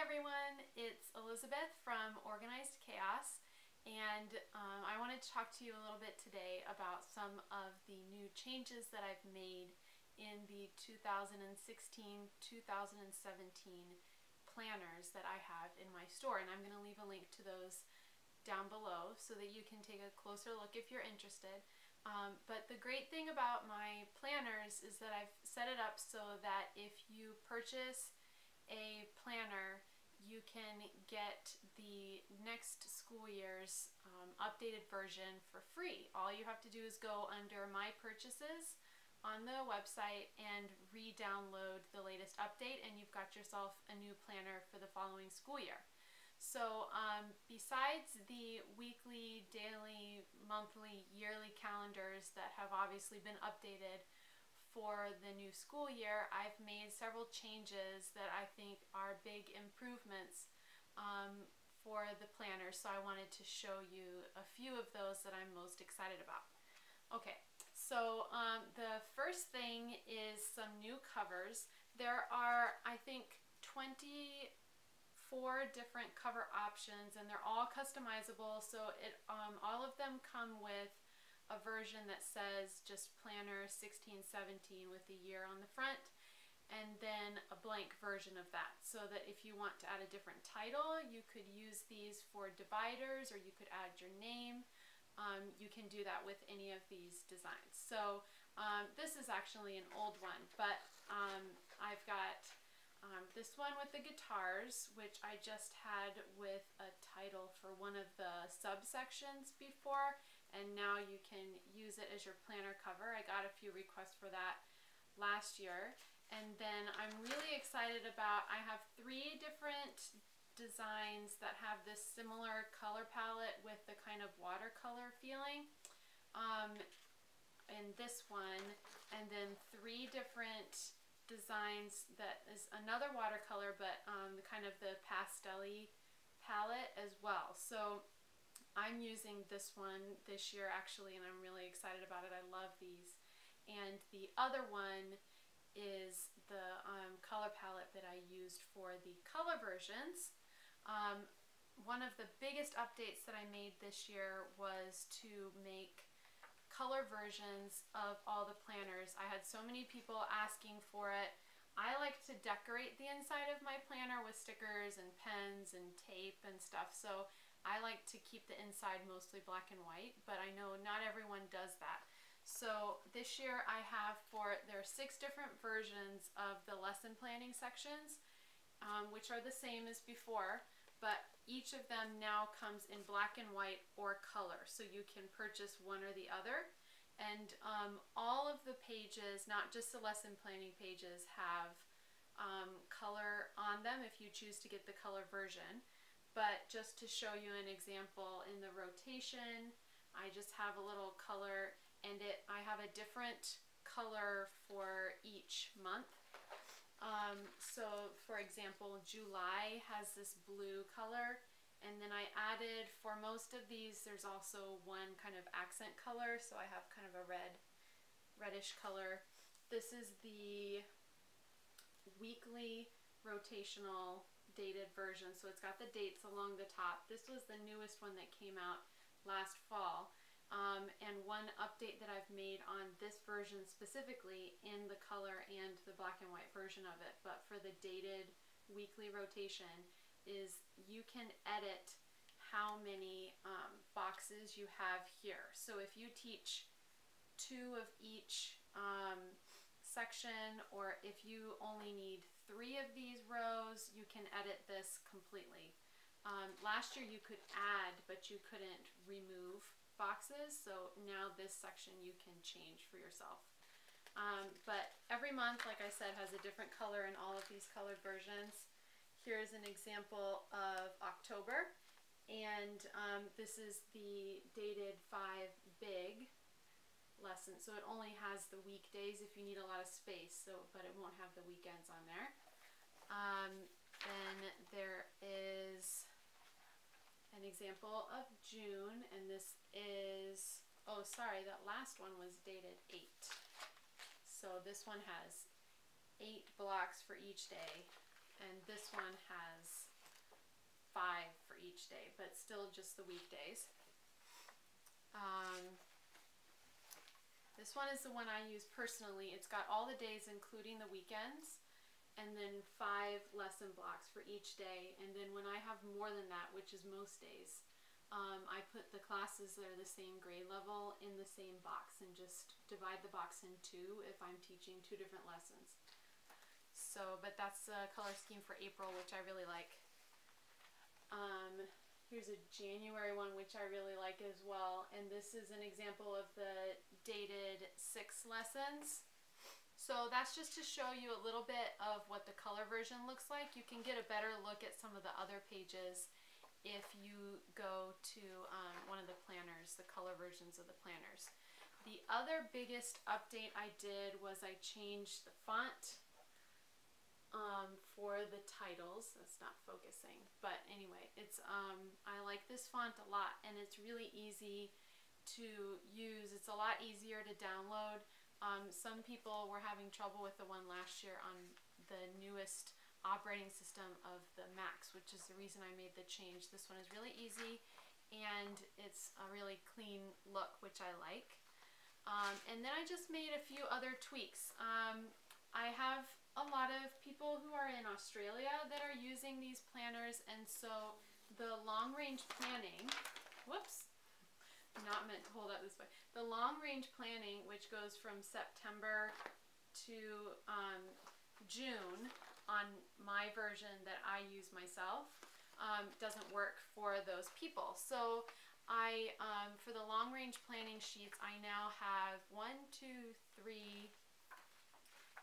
everyone, it's Elizabeth from Organized Chaos, and I wanted to talk to you a little bit today about some of the new changes that I've made in the 2016-2017 planners that I have in my store, and I'm going to leave a link to those down below so that you can take a closer look if you're interested. But the great thing about my planners is that I've set it up so that if you purchase a planner, you can get the next school year's updated version for free. All you have to do is go under My Purchases on the website and re-download the latest update, and you've got yourself a new planner for the following school year. So besides the weekly, daily, monthly, yearly calendars that have obviously been updated for the new school year, I've made several changes that I think are big improvements for the planner. So I wanted to show you a few of those that I'm most excited about. Okay, so the first thing is some new covers. There are, I think, 24 different cover options, and they're all customizable. So all of them come with a version that says just planner 16-17 with the year on the front, and then a blank version of that, so that if you want to add a different title, you could use these for dividers, or you could add your name. You can do that with any of these designs. So this is actually an old one, but I've got this one with the guitars, which I just had with a title for one of the subsections before, and now you can use it as your planner cover. I got a few requests for that last year. And then I'm really excited about, I have 3 different designs that have this similar color palette with the kind of watercolor feeling in this one, and then 3 different designs that is another watercolor, but kind of the pastel-y palette as well. So I'm using this one this year actually, and I'm really excited about it. I love these. And the other one is the color palette that I used for the color versions. One of the biggest updates that I made this year was to make color versions of all the planners. I had so many people asking for it. I like to decorate the inside of my planner with stickers and pens and tape and stuff, so I like to keep the inside mostly black and white, but I know not everyone does that. So this year I have there are 6 different versions of the lesson planning sections, which are the same as before, but each of them now comes in black and white or color, so you can purchase one or the other. And all of the pages, not just the lesson planning pages, have color on them if you choose to get the color version. But just to show you an example, in the rotation, I just have a little color, and I have a different color for each month. So for example, July has this blue color, and then I added, for most of these, there's also one kind of accent color, so I have kind of a reddish color. This is the weekly rotational dated version, so it's got the dates along the top. This was the newest one that came out last fall. And one update that I've made on this version specifically, in the color and the black and white version of it, but for the dated weekly rotation, is you can edit how many boxes you have here. So if you teach 2 of each section, or if you only need 3 of these rows, you can edit this completely. Last year you could add, but you couldn't remove boxes, so now this section you can change for yourself. But every month, like I said, has a different color in all of these colored versions. Here's an example of October, and this is the dated 5 big lesson, so it only has the weekdays if you need a lot of space, but it won't have the weekends on there. Then there is an example of June, and this is, oh sorry, that last one was dated 8. So this one has 8 blocks for each day, and this one has each day, but still just the weekdays. This one is the one I use personally. It's got all the days including the weekends, and then 5 lesson blocks for each day. And then when I have more than that, which is most days, I put the classes that are the same grade level in the same box and just divide the box in 2 if I'm teaching 2 different lessons. So, but that's the color scheme for April, which I really like. Here's a January one, which I really like as well. And this is an example of the dated 6 lessons. So that's just to show you a little bit of what the color version looks like. You can get a better look at some of the other pages if you go to one of the planners, the color versions of the planners. The other biggest update I did was I changed the font for the titles. That's not focusing, but anyway, it's I like this font a lot, and it's really easy to use. It's a lot easier to download. Some people were having trouble with the one last year on the newest operating system of the Macs, which is the reason I made the change. This one is really easy, and it's a really clean look, which I like. And then I just made a few other tweaks. I have a lot of people who are in Australia that are using these planners, and so the long-range planning, whoops, not meant to hold up this way. The long-range planning, which goes from September to June on my version that I use myself, doesn't work for those people. So I, for the long-range planning sheets, I now have 1, 2, 3,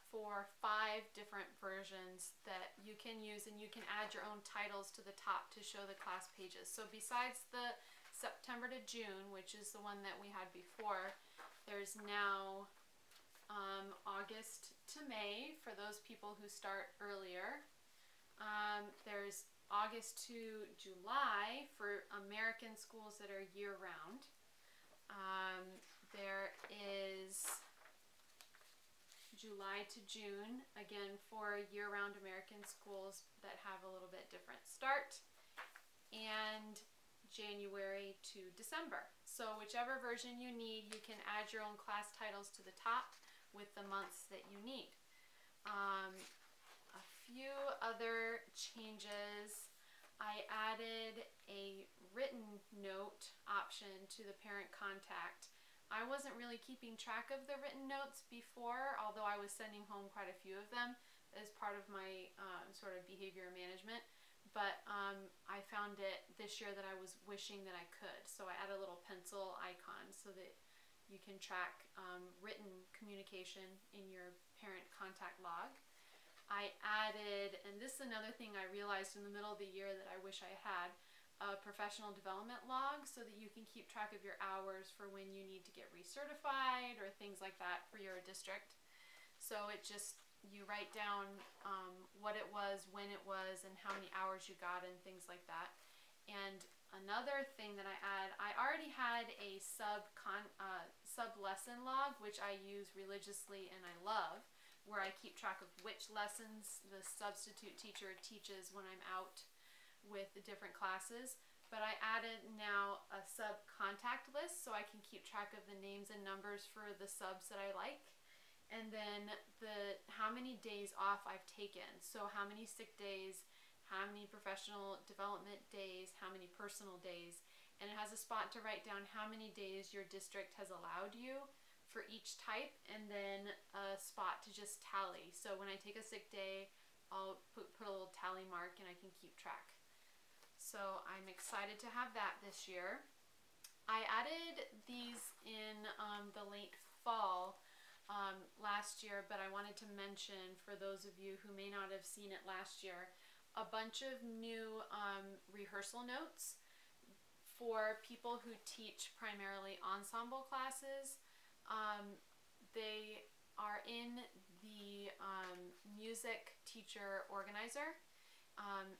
4, 5 different versions that you can use, and you can add your own titles to the top to show the class pages. So besides the September to June, which is the one that we had before, there's now August to May for those people who start earlier. There's August to July for American schools that are year-round. There is July to June, again for year-round American schools that have a little bit different start, and January to December. So whichever version you need, you can add your own class titles to the top with the months that you need. A few other changes. I added a written note option to the parent contact. I wasn't really keeping track of the written notes before, although I was sending home quite a few of them as part of my sort of behavior management. But I found it this year that I was wishing that I could. So I added a little pencil icon so that you can track written communication in your parent contact log. I added, and this is another thing I realized in the middle of the year that I wish I had, a professional development log so that you can keep track of your hours for when you need to get recertified or things like that for your district. So it just, you write down what it was, when it was, and how many hours you got and things like that. And another thing that I add, I already had a sub-lesson log, which I use religiously and I love, where I keep track of which lessons the substitute teacher teaches when I'm out with the different classes. But I added now a sub contact list so I can keep track of the names and numbers for the subs that I like, and then how many days off I've taken. So how many sick days, how many professional development days, how many personal days, and it has a spot to write down how many days your district has allowed you for each type, and then a spot to just tally. So when I take a sick day, I'll put a little tally mark and I can keep track. So I'm excited to have that this year. I added these in the late fall last year, but I wanted to mention, for those of you who may not have seen it last year, a bunch of new rehearsal notes for people who teach primarily ensemble classes. They are in the music teacher organizer.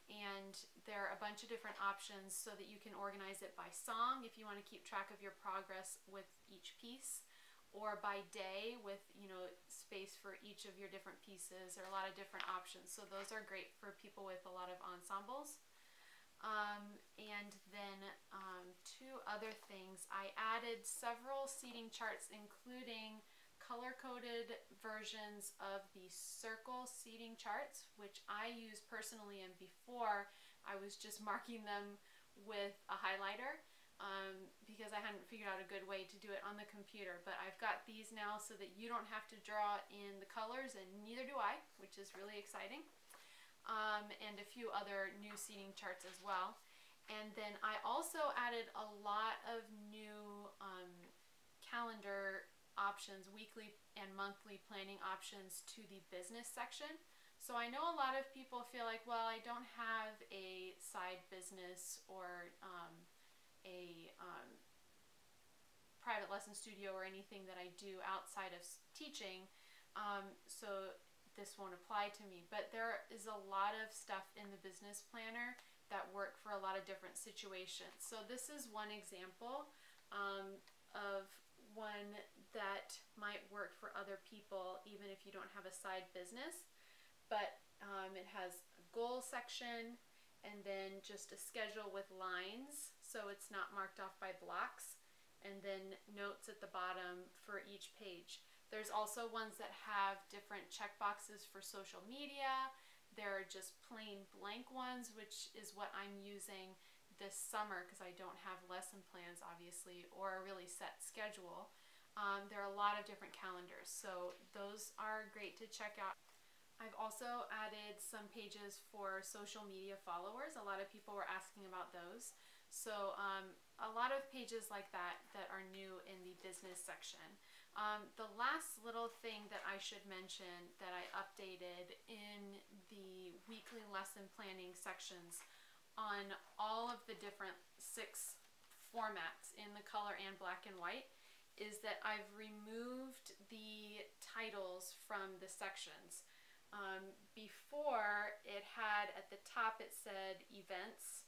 And there are a bunch of different options so that you can organize it by song if you want to keep track of your progress with each piece, or by day with, you know, space for each of your different pieces. There are a lot of different options, so those are great for people with a lot of ensembles. And then two other things. I added several seating charts, including color-coded versions of the circle seating charts, which I use personally, and before I was just marking them with a highlighter because I hadn't figured out a good way to do it on the computer. But I've got these now so that you don't have to draw in the colors, and neither do I, which is really exciting. And a few other new seating charts as well. And then I also added a lot of new calendar options, weekly and monthly planning options to the business section. So I know a lot of people feel like, well, I don't have a side business or a private lesson studio or anything that I do outside of teaching, so this won't apply to me. But there is a lot of stuff in the business planner that work for a lot of different situations. So this is one example of one that might work for other people even if you don't have a side business. But it has a goal section and then just a schedule with lines, so it's not marked off by blocks, and then notes at the bottom for each page. There's also ones that have different checkboxes for social media. There are just plain blank ones, which is what I'm using this summer because I don't have lesson plans, obviously, or a really set schedule. There are a lot of different calendars, so those are great to check out. I've also added some pages for social media followers. A lot of people were asking about those. So a lot of pages like that are new in the business section. The last little thing that I should mention that I updated in the weekly lesson planning sections on all of the different 6 formats in the color and black and white is that I've removed the titles from the sections. Before, it had at the top it said events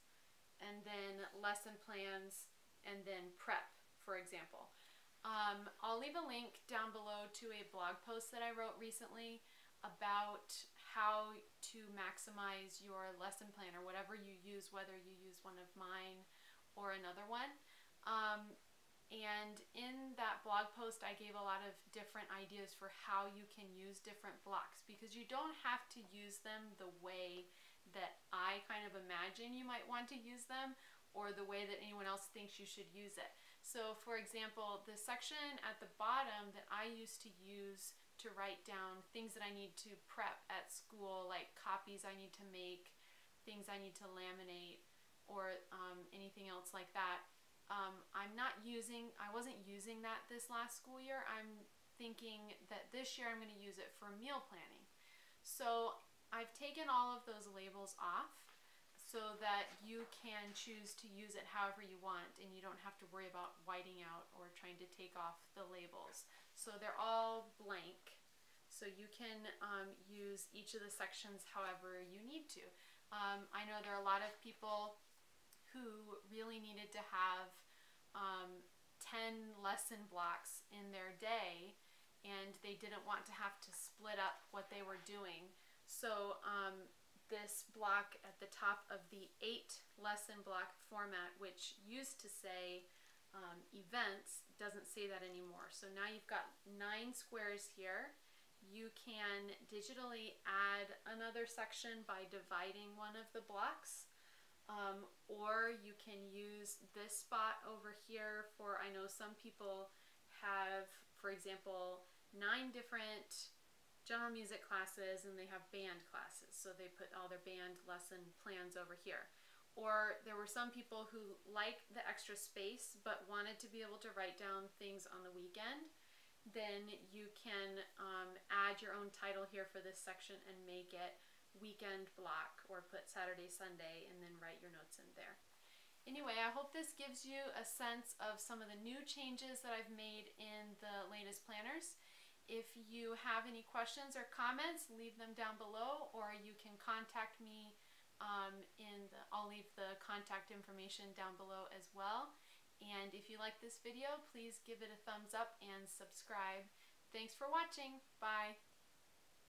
and then lesson plans and then prep, for example. I'll leave a link down below to a blog post that I wrote recently about how to maximize your lesson plan or whatever you use, whether you use one of mine or another one. And in that blog post, I gave a lot of different ideas for how you can use different blocks, because you don't have to use them the way that I kind of imagine you might want to use them or the way that anyone else thinks you should use it. So for example, the section at the bottom that I used to use to write down things that I need to prep at school, like copies I need to make, things I need to laminate, or anything else like that, I wasn't using that this last school year. I'm thinking that this year I'm going to use it for meal planning. So I've taken all of those labels off so that you can choose to use it however you want, and you don't have to worry about whiting out or trying to take off the labels. So they're all blank, so you can use each of the sections however you need to. I know there are a lot of people who really needed to have 10 lesson blocks in their day, and they didn't want to have to split up what they were doing. So this block at the top of the 8 lesson block format, which used to say events, doesn't say that anymore. So now you've got 9 squares here. You can digitally add another section by dividing one of the blocks, or you can use this spot over here for, I know some people have, for example, 9 different general music classes and they have band classes, so they put all their band lesson plans over here. Or there were some people who liked the extra space but wanted to be able to write down things on the weekend. Then you can add your own title here for this section and make it weekend block, or put Saturday, Sunday, and then write your notes in there. Anyway, I hope this gives you a sense of some of the new changes that I've made in the latest planners. If you have any questions or comments, leave them down below, or you can contact me I'll leave the contact information down below as well. And if you like this video, please give it a thumbs up and subscribe. Thanks for watching. Bye.